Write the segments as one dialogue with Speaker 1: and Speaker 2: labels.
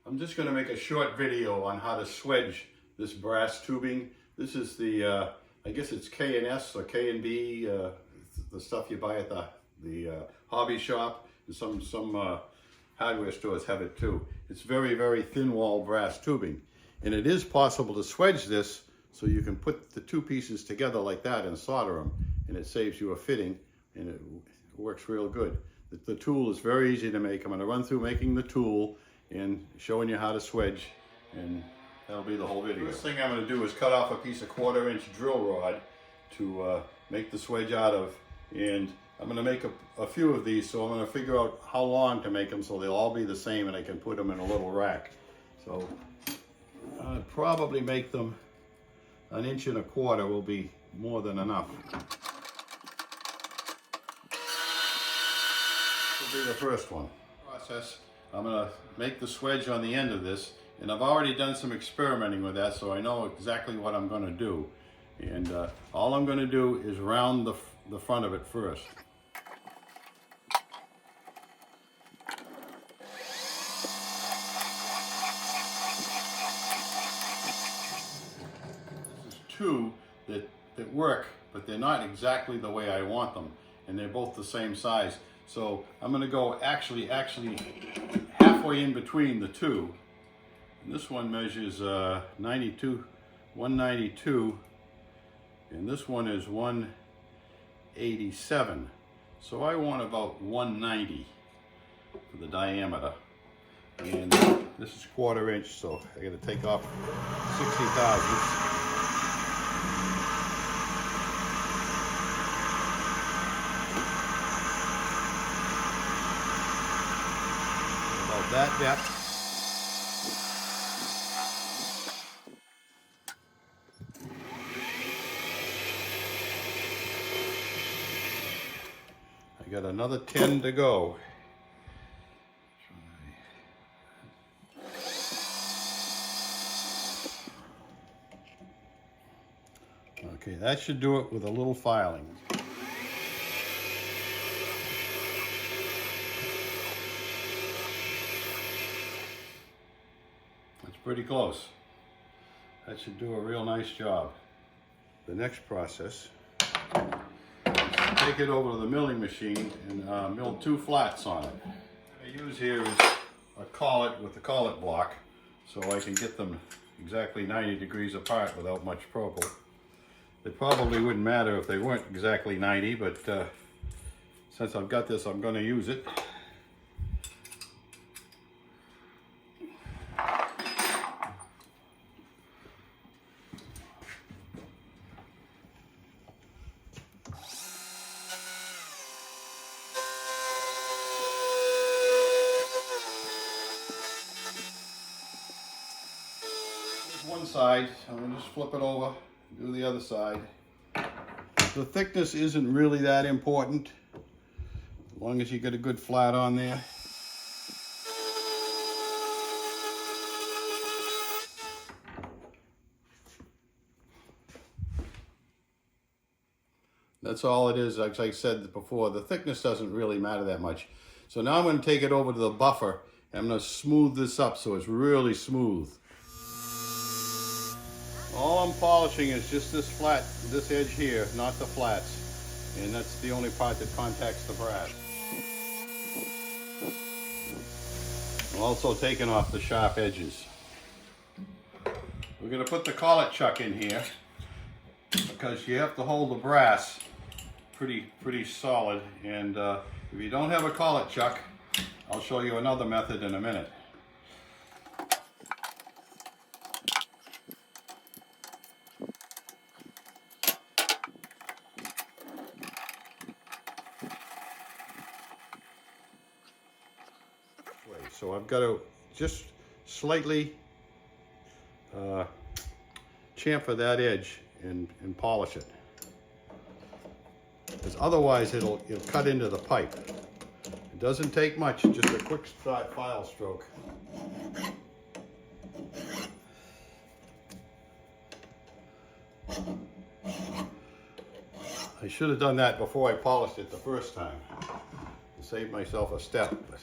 Speaker 1: I'm just going to make a short video on how to swedge this brass tubing. This is the, I guess it's K&S or K&B, the stuff you buy at the hobby shop. And some hardware stores have it too. It's very, very thin wall brass tubing. And it is possible to swedge this so you can put the two pieces together like that and solder them. And it saves you a fitting and it works real good. The tool is very easy to make. I'm going to run through making the tool and showing you how to swedge, and that'll be the whole video. First thing I'm going to do is cut off a piece of 1/4 inch drill rod to make the swedge out of, and I'm going to make a few of these, so I'm going to figure out how long to make them so they'll all be the same and I can put them in a little rack. So I'd probably make them 1 1/4 inch will be more than enough. This will be the first one. Process. I'm going to make the swedge on the end of this, and I've already done some experimenting with that, so I know exactly what I'm going to do. And all I'm going to do is round the front of it first. This is two that work, but they're not exactly the way I want them, and they're both the same size. So I'm going to go actually halfway in between the two. And this one measures 192, and this one is 187. So I want about 190 for the diameter. And this is 1/4 inch, so I got to take off 60 thousandths. That depth. I got another 10 to go. Okay, that should do it with a little filing. Pretty close. That should do a real nice job. The next process, take it over to the milling machine and mill 2 flats on it. What I use here is a collet with the collet block, so I can get them exactly 90 degrees apart without much trouble. It probably wouldn't matter if they weren't exactly 90, but since I've got this, I'm going to use it. One side, I'm going to just flip it over, do the other side. The thickness isn't really that important, as long as you get a good flat on there. That's all it is. Like I said before, the thickness doesn't really matter that much. So now I'm going to take it over to the buffer, and I'm going to smooth this up so it's really smooth. All I'm polishing is just this flat, this edge here, not the flats. And that's the only part that contacts the brass. I'm also taking off the sharp edges. We're going to put the collet chuck in here because you have to hold the brass pretty solid. And if you don't have a collet chuck, I'll show you another method in a minute. So I've got to just slightly chamfer that edge and polish it, because otherwise it'll cut into the pipe. It doesn't take much, just a quick file stroke. I should have done that before I polished it the first time to save myself a step. But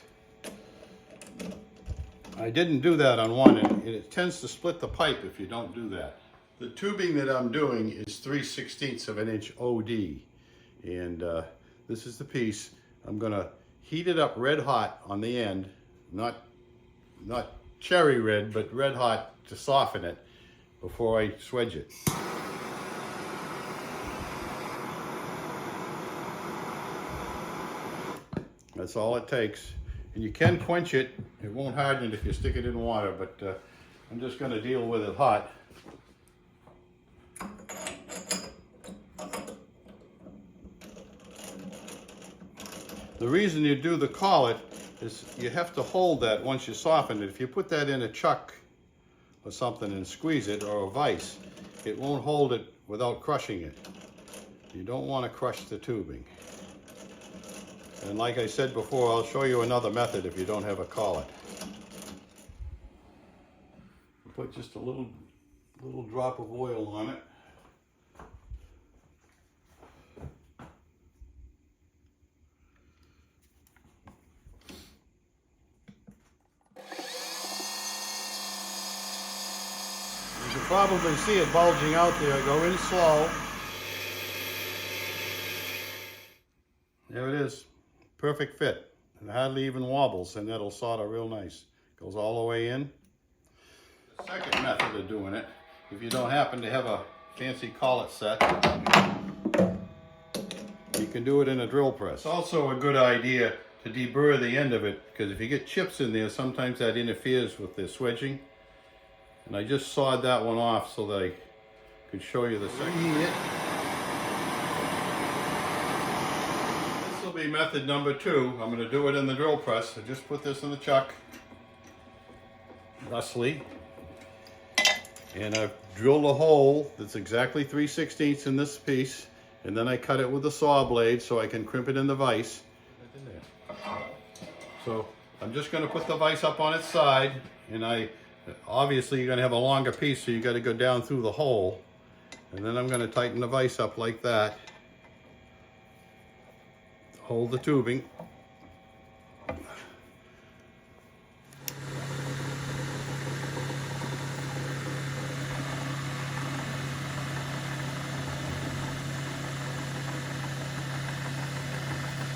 Speaker 1: I didn't do that on one, and it tends to split the pipe if you don't do that. The tubing that I'm doing is 3/16 of an inch OD, and this is the piece. I'm gonna heat it up red hot on the end, not cherry red, but red hot to soften it before I swedge it. That's all it takes. And you can quench it. It won't harden it if you stick it in water, but I'm just going to deal with it hot. The reason you do the collet is you have to hold that once you soften it. If you put that in a chuck or something and squeeze it, or a vise, it won't hold it without crushing it. You don't want to crush the tubing. And like I said before, I'll show you another method if you don't have a collet. Put just a little drop of oil on it. You can probably see it bulging out there. Go in slow. There it is. Perfect fit. It hardly even wobbles, and that'll solder real nice. Goes all the way in. The second method of doing it, if you don't happen to have a fancy collet set, you can do it in a drill press. It's also a good idea to deburr the end of it, because if you get chips in there, sometimes that interferes with the swedging. And I just sawed that one off so that I could show you the second. This will be method number 2. I'm going to do it in the drill press. So just put this in the chuck, thusly, and I've drilled a hole that's exactly 3/16 in this piece, and then I cut it with a saw blade so I can crimp it in the vise. So I'm just going to put the vise up on its side, and obviously you're going to have a longer piece, so you got to go down through the hole, and then I'm going to tighten the vise up like that. Hold the tubing.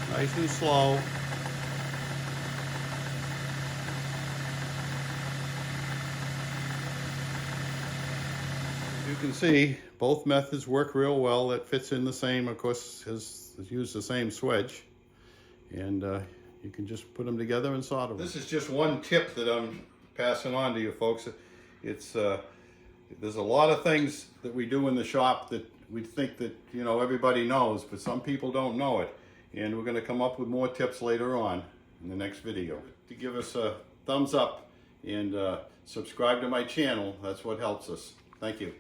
Speaker 1: Nice and slow. As you can see, both methods work real well. It fits in the same, of course, has used the same swedge, and you can just put them together and solder them. This is just one tip that I'm passing on to you folks. It's there's a lot of things that we do in the shop that we think that, you know, everybody knows, but some people don't know it, and we're going to come up with more tips later on in the next video. To give us a thumbs up and subscribe to my channel, that's what helps us. Thank you.